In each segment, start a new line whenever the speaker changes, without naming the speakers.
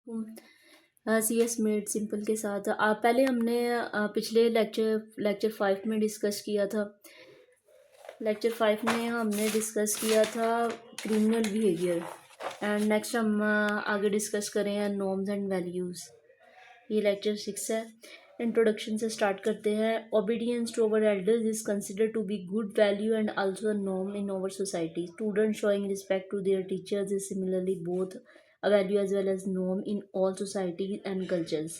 C S made simple के साथ पहले हमने पिछले लेक्चर 5 में डिस्कस किया था। लेक्चर 5 में हमने डिस्कस किया था क्रिमिनल बिहेवियर। एंड नेक्स्ट हम आगे डिस्कस करें नॉर्म्स एंड वैल्यूज़। ये लेक्चर 6 है। इंट्रोडक्शन से स्टार्ट करते हैं। Obedience to our elders is considered to be good value and also a norm in our society. Student showing respect to their teachers is similarly both a value as well as norm in all societies and cultures.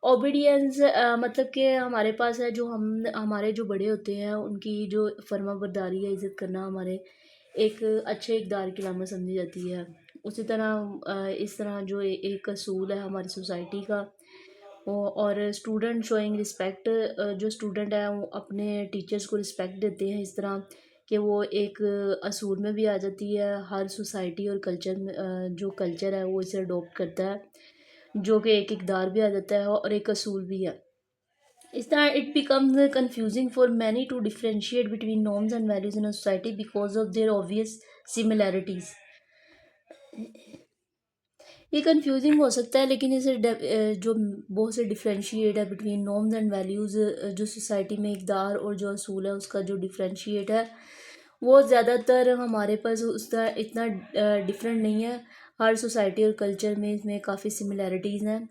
Obedience मतलब कि हमारे पास है जो हमारे जो बड़े होते हैं उनकी जो फर्माबरदारी है, इज़्ज़त करना हमारे एक अच्छे इक़दार की अलामत समझी जाती है। उसी तरह इस तरह जो एक असूल है हमारी सोसाइटी का और स्टूडेंट शोइंग रिस्पेक्ट, जो स्टूडेंट है वो अपने टीचर्स को रिस्पेक्ट देते हैं इस तरह कि वो एक असूल में भी आ जाती है। हर सोसाइटी और कल्चर में जो कल्चर है वो इसे अडोप्ट करता है, जो कि एक इक़दार भी आ जाता है और एक असूल भी है। इस तरह it becomes confusing for many to differentiate between norms and values in a society because of their obvious similarities. ये कंफ्यूजिंग हो सकता है, लेकिन इसे जो बहुत से डिफ्रेंशिएट है बिटवीन नॉर्म्स एंड वैल्यूज़, जो सोसाइटी में इक़दार और जो असूल है उसका जो डिफ्रेंशिएट है वो ज़्यादातर हमारे पास उसका इतना डिफरेंट नहीं है। हर सोसाइटी और कल्चर में इसमें काफ़ी सिमिलैरिटीज़ हैं,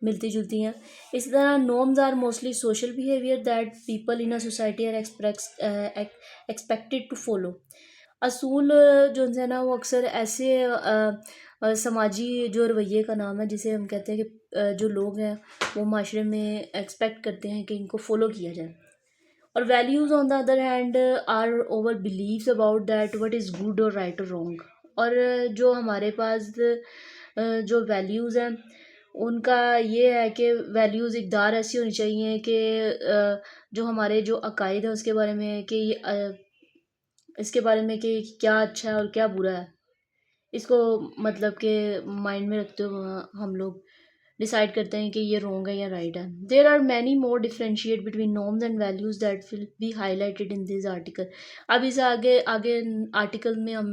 मिलती जुलती हैं। इसी तरह norms are mostly social behaviour that people in a society are expected to follow. असूल जो है ना वो अक्सर ऐसे समाजी जो रवैये का नाम है जिसे हम कहते हैं कि जो लोग हैं वो माशरे में एक्सपेक्ट करते हैं कि इनको फॉलो किया जाए। और values on the other hand are over beliefs about that what is good और राइट और रॉन्ग। और जो हमारे पास जो वैल्यूज़ हैं उनका ये है कि वैल्यूज़ इक़दार ऐसी होनी चाहिए कि जो हमारे जो अकायद है उसके बारे में कि इसके बारे में कि क्या अच्छा है और क्या बुरा है, इसको मतलब कि माइंड में रखते हुए हम लोग डिसाइड करते हैं कि ये रॉन्ग है या राइट है। There are many more differentiate between norms and values that will be highlighted in this article. अब इसे आगे आगे आर्टिकल में हम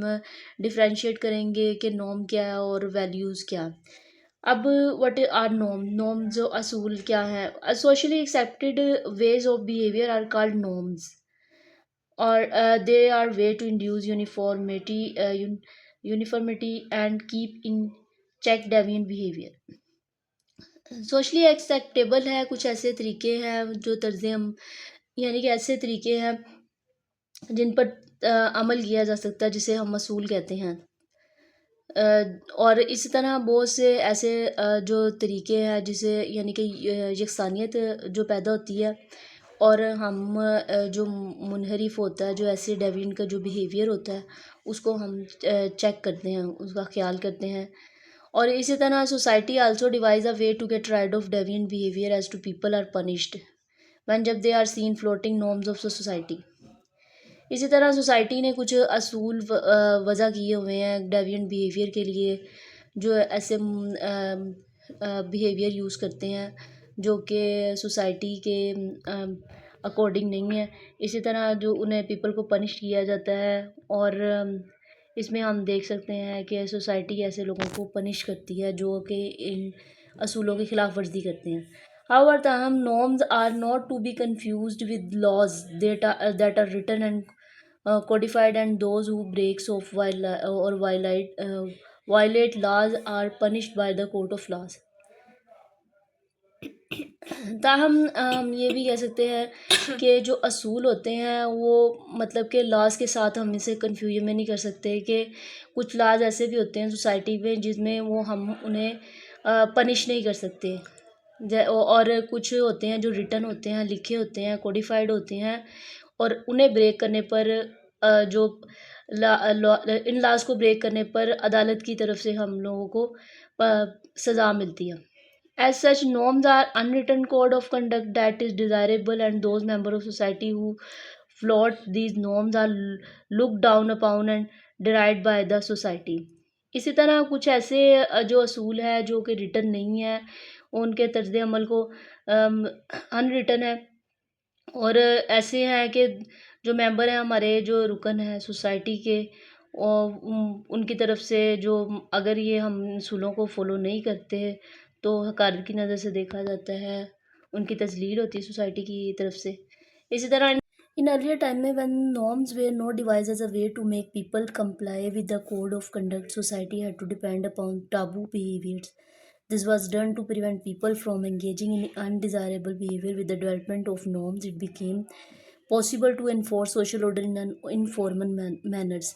डिफ्रेंशिएट करेंगे कि नॉर्म क्या है और वैल्यूज़ क्या है। अब व्हाट आर नॉर्म जो असूल क्या है, socially accepted ways of behaviour are called norms और they are way to induce uniformity and keep in check deviant behavior. Socially acceptable है, कुछ ऐसे तरीके हैं जो तर्ज़ हम यानी कि ऐसे तरीके हैं जिन पर अमल किया जा सकता है जिसे हम असूल कहते हैं। और इसी तरह बहुत से ऐसे जो तरीके हैं जिसे यानी कि यकसानियत जो पैदा होती है और हम जो मुनहरिफ होता है, जो ऐसे डेविएंट का जो बिहेवियर होता है उसको हम चेक करते हैं, उसका ख्याल करते हैं। और इसी तरह society also devise a way to get rid of deviant behaviour as to people are punished when जब they are seen flouting norms of society. इसी तरह सोसाइटी ने कुछ असूल वज़ा किए हुए हैं डेविएंट बिहेवियर के लिए, जो ऐसे बिहेवियर यूज़ करते हैं जो कि सोसाइटी के अकॉर्डिंग नहीं है। इसी तरह जो उन्हें पीपल को पनिश किया जाता है और इसमें हम देख सकते हैं कि सोसाइटी ऐसे लोगों को पनिश करती है जो कि इन असूलों की खिलाफ वर्जी करते हैं। However, ताहम norms are not to be confused with laws that are written and codified, and those who breaks of violate laws are punished by the court of laws. ताहम हम ये भी कह सकते हैं कि जो असूल होते हैं वो मतलब कि लॉज के साथ हम इसे कन्फ्यूजन में नहीं कर सकते कि कुछ लॉज ऐसे भी होते हैं सोसाइटी में जिसमें वो हम उन्हें पनिश नहीं कर सकते, और कुछ होते हैं जो रिटन होते हैं, लिखे होते हैं, कोडिफाइड होते हैं और उन्हें ब्रेक करने पर जो इन लॉज को ब्रेक करने पर अदालत की तरफ से हम लोगों को सज़ा मिलती है। As such, norms are unwritten code of conduct that is desirable, and those members of society who flout these norms are looked down upon and derided by the society. इसी तरह कुछ ऐसे जो असूल है जो कि रिटन नहीं है, उनके तर्ज अमल को अनरिटन है और ऐसे हैं कि जो मेंबर हैं हमारे जो रुकन हैं सोसाइटी के और उनकी तरफ से जो अगर ये हम असूलों को फॉलो नहीं करते तो हकारत की नज़र से देखा जाता है, उनकी तजलील होती है सोसाइटी की तरफ से। इसी तरह इन अर्लियर टाइम में when norms were not devised as a way to make people comply with the code of conduct, society had to depend upon taboo behaviors. This was done to prevent people from engaging in undesirable behavior. With the development of norms, it became possible to enforce social order in an informal manners.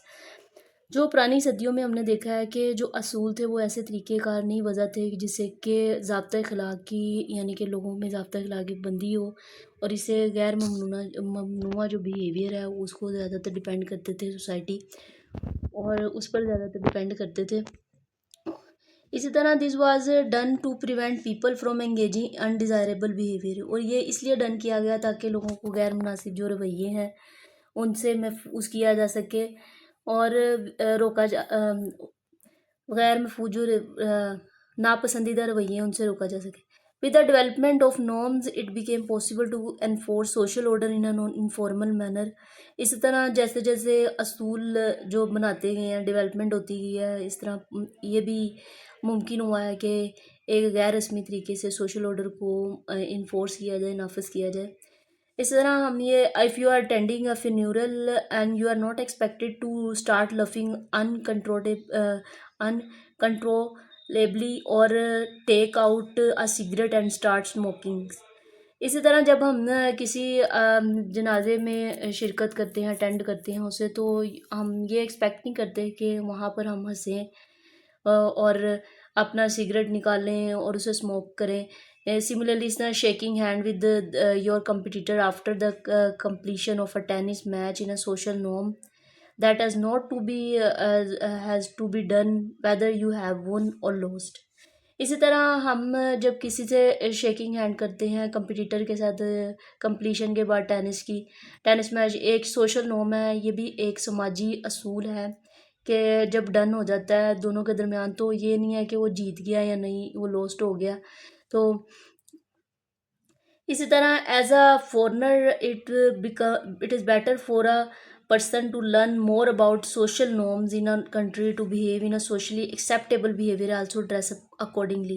जो पुरानी सदियों में हमने देखा है कि जो असूल थे वो ऐसे तरीक़ेकार नहीं वज़ा थे कि जिससे कि ज़ाब्ता अखलाक की यानी कि लोगों में ज़ाब्ता अखलाक की बंदी हो, और इससे गैर ममनुआ जो बिहेवियर है उसको ज़्यादातर डिपेंड करते थे सोसाइटी, और उस पर ज़्यादातर डिपेंड करते थे। इसी तरह this was done to prevent people from engaging undesirable behaviour, और ये इसलिए डन किया गया ताकि लोगों को गैर मुनासिब जो रवैये हैं उनसे महफूज किया जा सके और रोका जा गैर महफूज जो नापसंदीदा रवैये उनसे रोका जा सके। With the development of norms it became possible to enforce social order in an informal manner. इसी तरह जैसे जैसे असूल जो बनाते गए हैं, डेवलपमेंट होती गई है, इस तरह ये भी मुमकिन हुआ है कि एक गैर रस्मी तरीके से सोशल ऑर्डर को इन्फोर्स किया जाए, नाफिज किया जाए। इस तरह हम ये if you are attending a funeral and you are not expected to start laughing uncontrollably और take out a cigarette and start smoking. इसी तरह जब हम किसी जनाजे में शिरकत करते हैं, अटेंड करते हैं उसे, तो हम ये एक्सपेक्ट नहीं करते कि वहाँ पर हम हंसें और अपना सिगरेट निकालें और उसे स्मोक करें। Similarly, is shaking hand with your competitor after the completion of a tennis match in a social norm that has to be done whether you have won or lost. इसी तरह हम जब किसी से शेकिंग हैंड करते हैं competitor के साथ कंप्लीशन के बाद टेनिस मैच एक सोशल नॉर्म है, ये भी एक समाजी असूल है कि जब डन हो जाता है दोनों के दरमियान तो ये नहीं है कि वो जीत गया या नहीं, वो लॉस्ट हो गया। तो इसी तरह as a foreigner it is better for a person to learn more about social norms in a country to behave in a socially acceptable behavior, also dress up accordingly.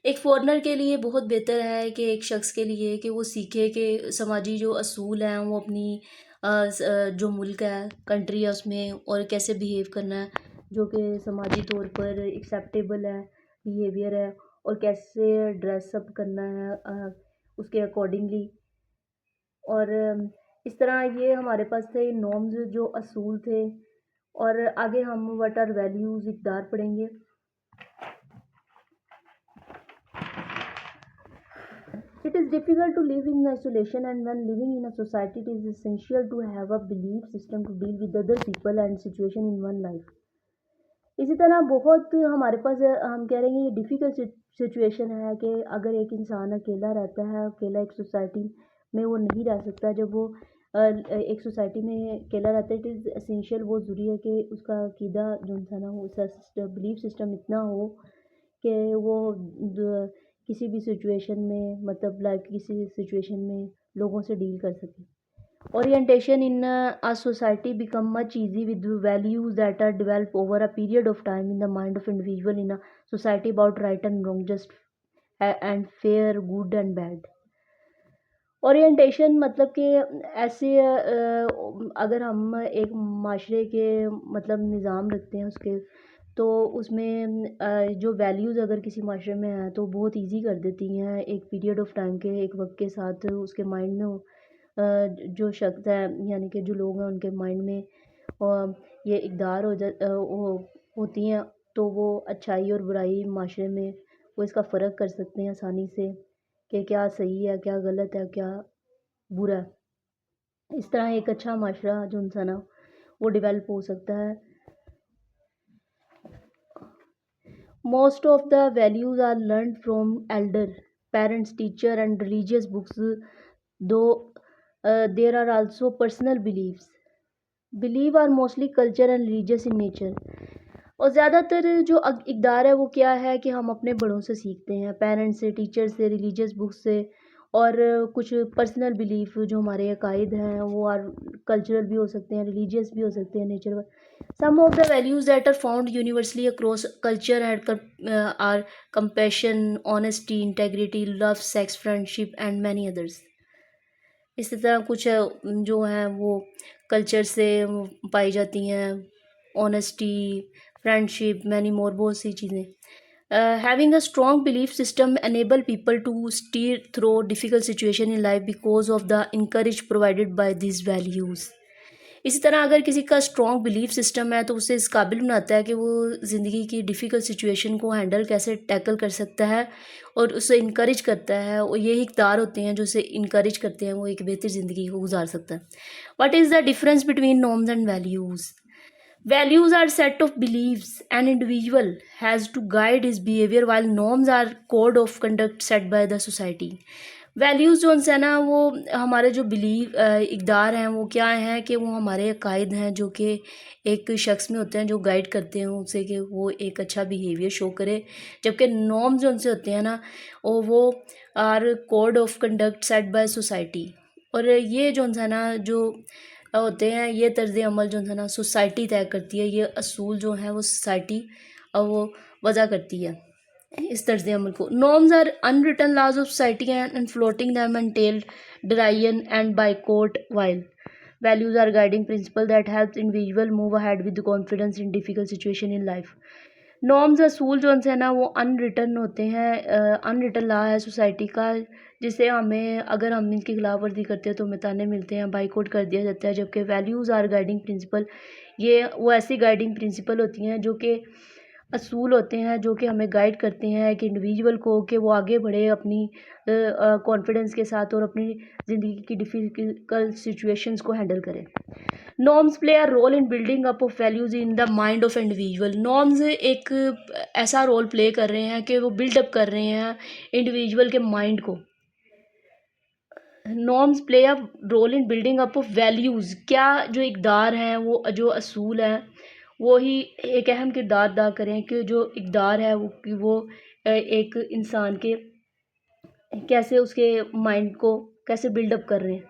एक फ़ॉरनर के लिए बहुत बेहतर है कि एक शख्स के लिए कि वो सीखे कि समाजी जो असूल हैं वो अपनी जो मुल्क है, कंट्री है, उसमें और कैसे बिहेव करना है जो कि समाजी तौर पर एक्सेप्टेबल है, बिहेवियर है, और कैसे ड्रेसअप करना है उसके अकॉर्डिंगली। और इस तरह ये हमारे पास थे नॉर्म्स जो असूल थे, और आगे हम व्हाट आर वैल्यूज़ इक़दार पढ़ेंगे। It is difficult to live in isolation, and when living in a society, it is essential to have a belief system to deal with other people and situation in one life. इसी तरह बहुत हमारे पास हम कह रहे हैं ये difficult situation है कि अगर एक इंसान अकेला रहता है, अकेला एक सोसाइटी में वो नहीं रह सकता। जब वो एक सोसाइटी में अकेला रहता है, इट इज़ एसेंशियल, वो ज़रूरी है कि उसका अकीदा जो इंसान है वो उसका बिलीफ सिस्टम इतना हो कि वो किसी भी सिचुएशन में, मतलब लाइफ की किसी सिचुएशन में लोगों से डील कर सके। Orientation in a society become much easy with values that are developed over a period of time in the mind of individual in a society about right and wrong, just and fair, good and bad. Orientation मतलब कि ऐसे अगर हम एक माशरे के मतलब निज़ाम रखते हैं उसके, तो उसमें जो वैल्यूज़ अगर किसी माशरे में हैं तो बहुत इजी कर देती हैं एक पीरियड ऑफ टाइम के, एक वक्त के साथ उसके माइंड में जो शख्स है यानी कि जो लोग हैं उनके माइंड में ये इक़दार होती हैं, तो वो अच्छाई और बुराई माशरे में वो इसका फ़र्क कर सकते हैं आसानी से कि क्या सही है, क्या गलत है, क्या बुरा है। इस तरह एक अच्छा माशरा जो इंसान है वो डेवलप हो सकता है। Most of the values are learned from elder, parents, teacher and religious books, though there are also personal beliefs. Belief are mostly culture and religious in nature. और ज़्यादातर जो इक़दार है वो क्या है कि हम अपने बड़ों से सीखते हैं, पेरेंट्स से, टीचर से, रिलीजियस बुक से और कुछ पर्सनल बिलीफ जो हमारे अकायद हैं वो आर कल्चरल भी हो सकते हैं, रिलीजियस भी हो सकते हैं, nature. Some of the values that are found universally across culture are compassion, honesty, integrity, love, sex, friendship and many others. इसी तरह कुछ जो हैं वो कल्चर से पाई जाती हैं, ऑनेस्टी, फ्रेंडशिप, मैनी मोर, बहुत सी चीज़ें। Having a strong belief system enable people to steer through difficult situation in life because of the encourage provided by these values. इसी तरह अगर किसी का स्ट्रॉन्ग बिलीफ सिस्टम है तो उसे इस काबिल बनाता है कि वो ज़िंदगी की डिफ़िकल्ट सिचुएशन को हैंडल कैसे टैकल कर सकता है और उसे इनकरेज करता है, और यही इक़दार होते हैं जो उसे इनकरेज करते हैं वो एक बेहतर ज़िंदगी को गुजार सकता है। What is the difference between norms and values? Values are set of beliefs an individual has to guide his behavior, while norms are code of conduct set by the society. Values जो है ना वो हमारे जो believe इक़दार हैं वो क्या हैं कि वो हमारे अकायद हैं जो कि एक शख्स में होते हैं जो गाइड करते हैं उसे कि वो एक अच्छा बिहेवियर शो करे, जबकि नॉर्म्स जो उनसे होते हैं ना वो R code of conduct set by society. और ये जो है ना जो होते हैं ये तर्ज अमल जो है ना सोसाइटी तय करती है, ये असूल जो हैं वो सोसाइटी वो वज़ा करती है इस तर्ज अमल को। Norms are unwritten laws of society and flouting them entail derision and boycott, while values are guiding principle that helps individual move ahead with confidence in difficult situation in life. Norms असूल जो है ना वो unwritten होते हैं, unwritten law है society का, जिसे हमें अगर हम इनकी खिलाफ वर्जी करते हैं तो हमें ताने मिलते हैं, बाइकआउट कर दिया जाता है। जबकि वैल्यूज़ आर गाइडिंग प्रिंसिपल, ये वो ऐसी गाइडिंग प्रिंसिपल होती हैं जो कि असूल होते हैं जो कि हमें गाइड करते हैं कि इंडिविजुअल को कि वो आगे बढ़े अपनी कॉन्फिडेंस के साथ और अपनी ज़िंदगी की डिफ़िकल्ट सिचुएशंस को हैंडल करें। Norms play a role in building up of values in the mind of individual. Norms एक ऐसा रोल प्ले कर रहे हैं कि वो बिल्डअप कर रहे हैं इंडिविजुअल के माइंड को। Norms play a role in building up of values, क्या जो इक़दार हैं वो जो असूल हैं वो ही एक अहम किरदार अदा करें कि जो इक़दार है वो एक इंसान के कैसे उसके माइंड को कैसे बिल्डअप कर रहे हैं।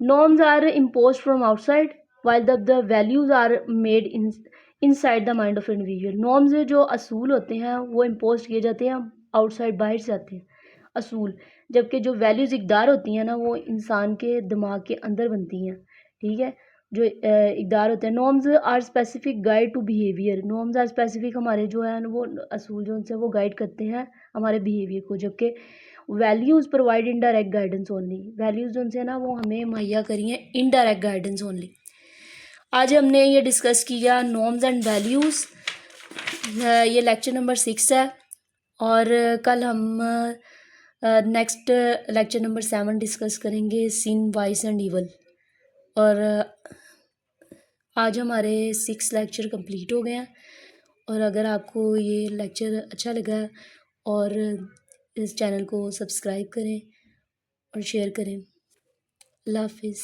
Norms are imposed from outside while the values are made inside the mind of individual. Norms जो असूल होते हैं वो इम्पोज किए जाते हैं आउटसाइड, बाहर से आते हैं असूल, जबकि जो वैल्यूज़ इक़दार होती हैं ना वो इंसान के दिमाग के अंदर बनती हैं। ठीक है, जो इक़दार होते हैं। Norms are specific guide to behaviour. Norms are specific हमारे जो है वो असूल जो उनसे वो गाइड करते हैं हमारे बिहेवियर को, जबकि values provide indirect guidance only. Values जो उनसे ना वो हमें मुहैया करी हैं इनडायरेक्ट गाइडेंस ओनली। आज हमने ये डिस्कस किया नॉर्म्स एंड वैल्यूज़, ये लेक्चर नंबर 6 है, और कल हम नेक्स्ट लेक्चर नंबर 7 डिस्कस करेंगे सिन, वाइस एंड ईवल। और आज हमारे 6 लेक्चर कंप्लीट हो गए हैं, और अगर आपको ये लेक्चर अच्छा लगा और इस चैनल को सब्सक्राइब करें और शेयर करें। अल्लाह हाफिज़।